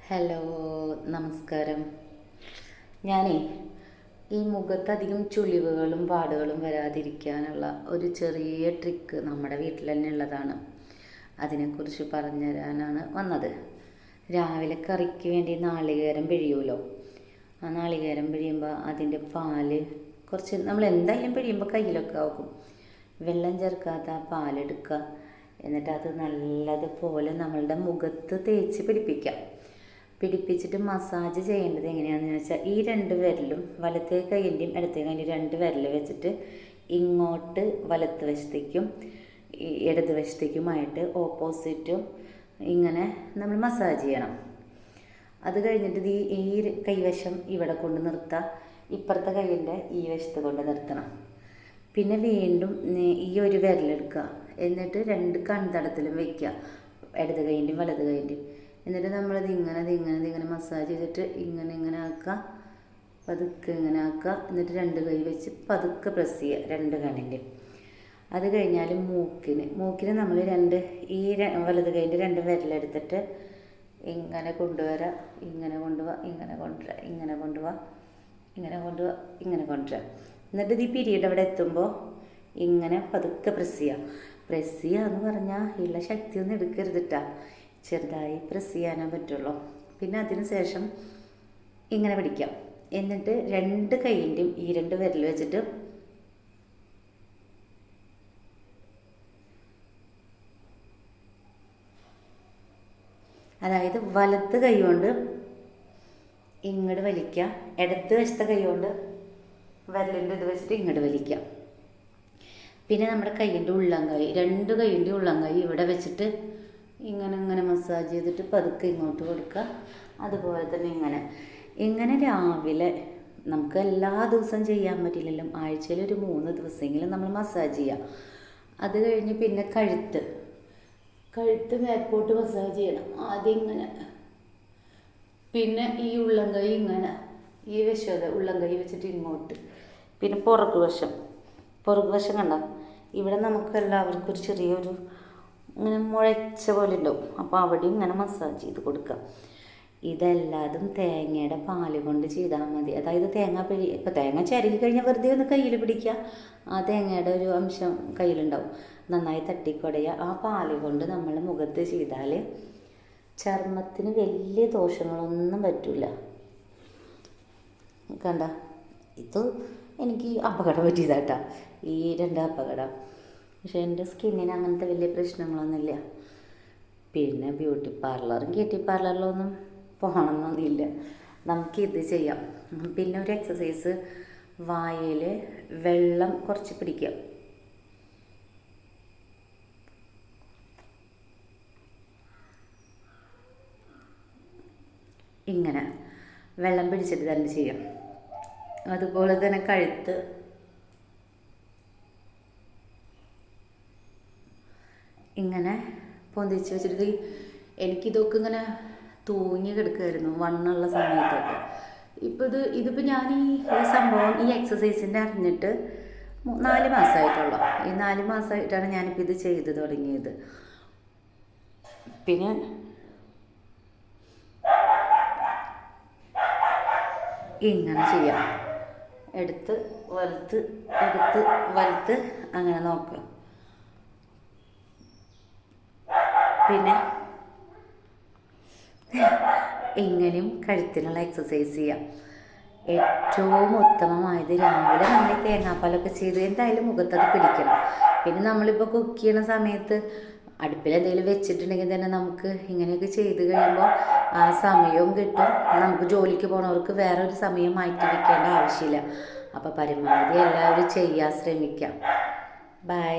Hello, നമസ്കാരം. ഞാനേ ഈ മുഖത്തധികം ചുളിവുകളും പാടുകളും വരാതിരിക്കാനുള്ള ഒരു ചെറിയ ട്രിക്ക് നമ്മുടെ വീട്ടിൽ തന്നെ ഉള്ളതാണ്. അതിനെക്കുറിച്ച് പറഞ്ഞു തരാനാണ് വന്നത്. രാവിലെ കറിക്ക് വേണ്ടി നാളികേരം പിഴിയുമല്ലോ. ആ നാളികേരം പിഴിയുമ്പോൾ അതിൻ്റെ പാല് കുറച്ച് നമ്മൾ എന്തായാലും പിഴിയുമ്പോൾ കയ്യിലൊക്കെ ആകും. വെള്ളം ചേർക്കാത്ത പാലെടുക്കുക. എന്നിട്ട് അത് നല്ലതുപോലെ നമ്മളുടെ മുഖത്ത് തേച്ച് പിടിപ്പിച്ചിട്ട് മസാജ് ചെയ്യേണ്ടത് എങ്ങനെയാണെന്ന് വെച്ചാൽ ഈ രണ്ട് വിരലും വലത്തേ കൈയിൻ്റെയും ഇടത്തേ കൈൻ്റെയും രണ്ട് വിരൽ വെച്ചിട്ട് ഇങ്ങോട്ട് വലത്ത് വശത്തേക്കും ഇടത് വശത്തേക്കുമായിട്ട് ഓപ്പോസിറ്റും ഇങ്ങനെ നമ്മൾ മസാജ് ചെയ്യണം. അത് കഴിഞ്ഞിട്ട് ഈ കൈവശം ഇവിടെ കൊണ്ട് നിർത്തുക, ഇപ്പുറത്തെ കൈയിൻ്റെ ഈ വശത്ത് കൊണ്ട് നിർത്തണം. പിന്നെ വീണ്ടും ഈ ഒരു വിരലെടുക്കുക, എന്നിട്ട് രണ്ട് കൺതടത്തിലും വയ്ക്കുക, ഇടത് കൈൻ്റെയും വലത് കൈൻ്റെയും. എന്നിട്ട് നമ്മളത് ഇങ്ങനെ മസാജ് ചെയ്തിട്ട് ഇങ്ങനെ ആക്കുക, പതുക്കെ ഇങ്ങനെ ആക്കുക. എന്നിട്ട് രണ്ട് കൈ വെച്ച് പതുക്കെ പ്രസ് ചെയ്യുക രണ്ട് കണ്ണിൻ്റെ. അത് കഴിഞ്ഞാൽ മൂക്കിന് നമ്മൾ വലത് കൈൻ്റെ രണ്ട് വിരലെടുത്തിട്ട് ഇങ്ങനെ കൊണ്ടുവരാം, ഇങ്ങനെ കൊണ്ടുപോവാ, ഇങ്ങനെ കൊണ്ടുവരാം. എന്നിട്ട് ഈ പീരീഡ് അവിടെ എത്തുമ്പോൾ ഇങ്ങനെ പതുക്കെ പ്രസ് ചെയ്യുക എന്ന് പറഞ്ഞാൽ ഉള്ള ശക്തിയൊന്നും എടുക്കരുതിട്ടാ, ചെറുതായി പ്രസ് ചെയ്യാനേ പറ്റുള്ളൂ. പിന്നെ അതിന് ശേഷം ഇങ്ങനെ പിടിക്കാം. എന്നിട്ട് രണ്ട് കൈയിൻ്റെയും ഈ രണ്ട് വിരൽ വെച്ചിട്ട് അതായത് വലത്ത് കൈ കൊണ്ട് ഇങ്ങോട്ട് വലിക്കുക, ഇടത്ത് വശത്തെ കൈ കൊണ്ട് വിരലിൻ്റെ ഇത് വെച്ചിട്ട് ഇങ്ങോട്ട് വലിക്കുക. പിന്നെ നമ്മുടെ കൈയിൻ്റെ ഉള്ളംകൈ, രണ്ട് കൈയിൻ്റെ ഉള്ളംകൈ ഇവിടെ വെച്ചിട്ട് ഇങ്ങനെ മസാജ് ചെയ്തിട്ട് പതുക്കെ ഇങ്ങോട്ട് കൊടുക്കുക. അതുപോലെ തന്നെ ഇങ്ങനെ രാവിലെ നമുക്ക് എല്ലാ ദിവസവും ചെയ്യാൻ പറ്റില്ലല്ലോ, ആഴ്ചയിൽ ഒരു 3 ദിവസമെങ്കിലും നമ്മൾ മസാജ് ചെയ്യുക. അത് കഴിഞ്ഞ് പിന്നെ കഴുത്ത് മേപ്പോട്ട് മസാജ് ചെയ്യണം. ആദ്യം ഇങ്ങനെ, പിന്നെ ഈ ഉള്ളംകൈ ഇങ്ങനെ ഈ വശം ഉള്ളംകൈ വെച്ചിട്ട് ഇങ്ങോട്ട്, പിന്നെ പുറകു വശം കണ്ട ഇവിടെ നമുക്ക് എല്ലാവർക്കും ഒരു ചെറിയൊരു ഇങ്ങനെ മുഴച്ച പോലെ ഉണ്ടാവും. അപ്പോൾ അവിടെ ഇങ്ങനെ മസാജ് ചെയ്ത് കൊടുക്കുക. ഇതെല്ലാതും തേങ്ങയുടെ പാല് കൊണ്ട് ചെയ്താൽ മതി. അതായത് ഇപ്പോൾ തേങ്ങ ചിരകി കഴിഞ്ഞാൽ വെറുതെ ഒന്ന് കയ്യിൽ പിടിക്കുക, ആ തേങ്ങയുടെ ഒരു അംശം കയ്യിലുണ്ടാവും. നന്നായി തട്ടിക്കൊടയുക. ആ പാല് കൊണ്ട് നമ്മൾ മുഖത്ത് ചെയ്താൽ ചർമ്മത്തിന് വലിയ ദോഷങ്ങളൊന്നും പറ്റില്ല. കണ്ട, ഇത് എനിക്ക് അപകടം പറ്റിയതാട്ടാ, ഈ 2 അപകടം. പക്ഷേ എൻ്റെ സ്കിന്നിന് അങ്ങനത്തെ വലിയ പ്രശ്നങ്ങളൊന്നുമില്ല. പിന്നെ ബ്യൂട്ടി പാർലറിലൊന്നും പോകണമെന്നൊന്നുമില്ല, നമുക്കിത് ചെയ്യാം. പിന്നെ ഒരു എക്സസൈസ്, വായിൽ വെള്ളം കുറച്ച് പിടിക്കുക. ഇങ്ങനെ വെള്ളം പിടിച്ചിട്ട് തന്നെ ചെയ്യാം. അതുപോലെ തന്നെ കഴുത്ത് ഇങ്ങനെ പൊന്തിച്ച് വെച്ചിട്ട്, എനിക്കിതൊക്കെ ഇങ്ങനെ തൂങ്ങി കിടക്കുമായിരുന്നു വണ്ണുള്ള സമയത്തൊക്കെ. ഇതിപ്പോൾ ഞാൻ ഈ സംഭവം ഈ എക്സസൈസിൻ്റെ അറിഞ്ഞിട്ട് 4 മാസമായിട്ടുള്ളൂ. ഈ 4 മാസമായിട്ടാണ് ഞാനിപ്പോൾ ഇത് ചെയ്ത് തുടങ്ങിയത്. പിന്നെ ഇങ്ങനെ ചെയ്യാം, എടുത്ത് വലത്ത് അങ്ങനെ നോക്കുക. പിന്നെ ഇങ്ങനെയും കഴുത്തിനുള്ള എക്സസൈസ് ചെയ്യാം. ഏറ്റവും ഉത്തമമായത് രാവിലെ നമ്മൾ തേങ്ങാപ്പാലൊക്കെ ചെയ്ത് എന്തായാലും മുഖത്തത് പിടിക്കണം. പിന്നെ നമ്മളിപ്പോൾ കുക്ക് ചെയ്യണ സമയത്ത് അടുപ്പിൽ എന്തെങ്കിലും വെച്ചിട്ടുണ്ടെങ്കിൽ തന്നെ നമുക്ക് ഇങ്ങനെയൊക്കെ ചെയ്ത് കഴിയുമ്പോൾ ആ സമയവും കിട്ടും. നമുക്ക് ജോലിക്ക് പോണവർക്ക് വേറെ ഒരു സമയം മാറ്റി വയ്ക്കേണ്ട ആവശ്യമില്ല. അപ്പോൾ പരമാവധി എല്ലാവരും ചെയ്യാൻ ശ്രമിക്കാം. ബൈ.